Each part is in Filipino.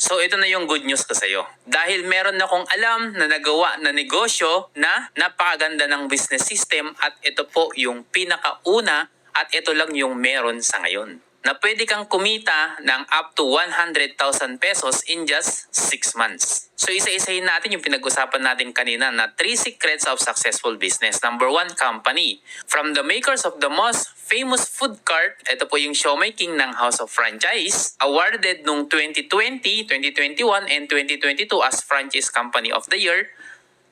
So ito na yung good news ko sa'yo. Dahil meron akong alam na nagawa na negosyo na napakaganda ng business system at ito po yung pinakauna at ito lang yung meron sa ngayon. Na pwede kang kumita ng up to 100,000 pesos in just 6 months. So isa-isahin natin yung pinag-usapan natin kanina na 3 secrets of successful business. Number 1, company. From the makers of the most famous food cart, ito po yung Siomai King ng House of Franchise, awarded nung 2020, 2021, and 2022 as Franchise Company of the Year.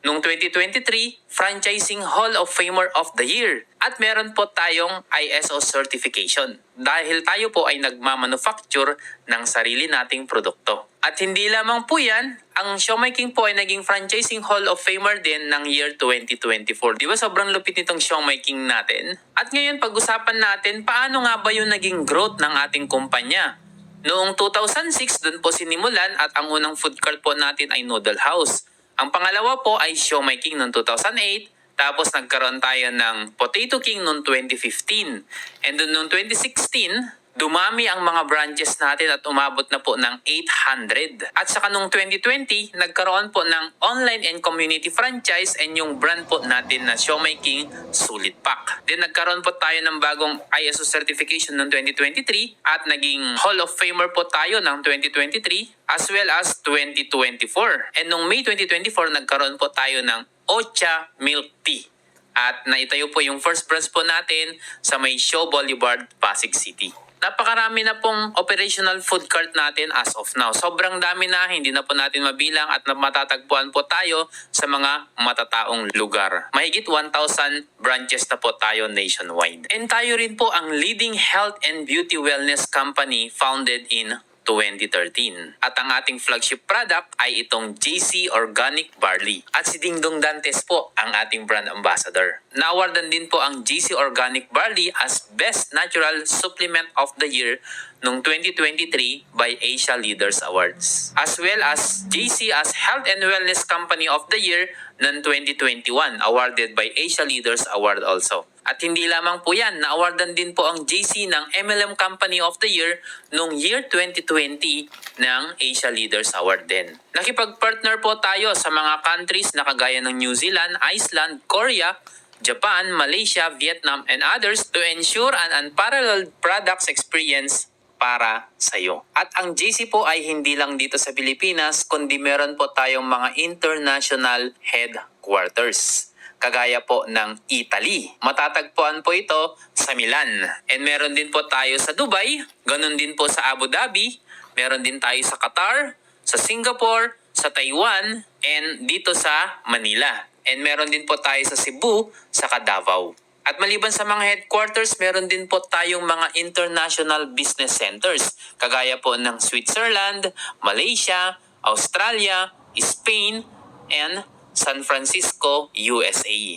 Noong 2023, Franchising Hall of Famer of the Year. At meron po tayong ISO certification dahil tayo po ay nagmamanufacture ng sarili nating produkto. At hindi lamang po yan, ang Siomai King po ay naging Franchising Hall of Famer din ng year 2024. Di ba sobrang lupit nitong Siomai King natin? At ngayon pag-usapan natin paano nga ba yung naging growth ng ating kumpanya. Noong 2006, doon po sinimulan at ang unang food cart po natin ay Noodle House. Ang pangalawa po ay Siomai King noong 2008, tapos nagkaroon tayo ng Potato King noong 2015. And noong 2016, dumami ang mga branches natin at umabot na po ng 800. At saka noong 2020, nagkaroon po ng online and community franchise and yung brand po natin na Siomai King Sulit Pak. Then nagkaroon po tayo ng bagong ISO certification noong 2023 at naging Hall of Famer po tayo ng 2023 as well as 2024. And noong May 2024, nagkaroon po tayo ng Ocha Milk Tea. At naitayo po yung first branch po natin sa may Shaw Boulevard, Pasig City. Napakarami na pong operational food cart natin as of now. Sobrang dami na, hindi na po natin mabilang at matatagpuan po tayo sa mga matataong lugar. Mahigit 1,000 branches na po tayo nationwide. And tayo rin po ang leading health and beauty wellness company founded in 2013. At ang ating flagship product ay itong JC Organic Barley. At si Dingdong Dantes po ang ating brand ambassador. Na-awardan din po ang JC Organic Barley as Best Natural Supplement of the Year noong 2023 by Asia Leaders Awards. As well as JC as Health and Wellness Company of the Year noong 2021, awarded by Asia Leaders Award also. At hindi lamang po yan, na-awardan din po ang JC ng MLM Company of the Year noong year 2020 ng Asia Leaders Award din. Nakipag-partner po tayo sa mga countries na kagaya ng New Zealand, Iceland, Korea, Japan, Malaysia, Vietnam, and others to ensure an unparalleled products experience para sa iyo. At ang JC po ay hindi lang dito sa Pilipinas, kundi meron po tayong mga international headquarters. Kagaya po ng Italy. Matatagpuan po ito sa Milan. And meron din po tayo sa Dubai, ganun din po sa Abu Dhabi, meron din tayo sa Qatar, sa Singapore, sa Taiwan, and dito sa Manila. And meron din po tayo sa Cebu, sa Davao. At maliban sa mga headquarters, meron din po tayong mga international business centers, kagaya po ng Switzerland, Malaysia, Australia, Spain, and San Francisco, USA.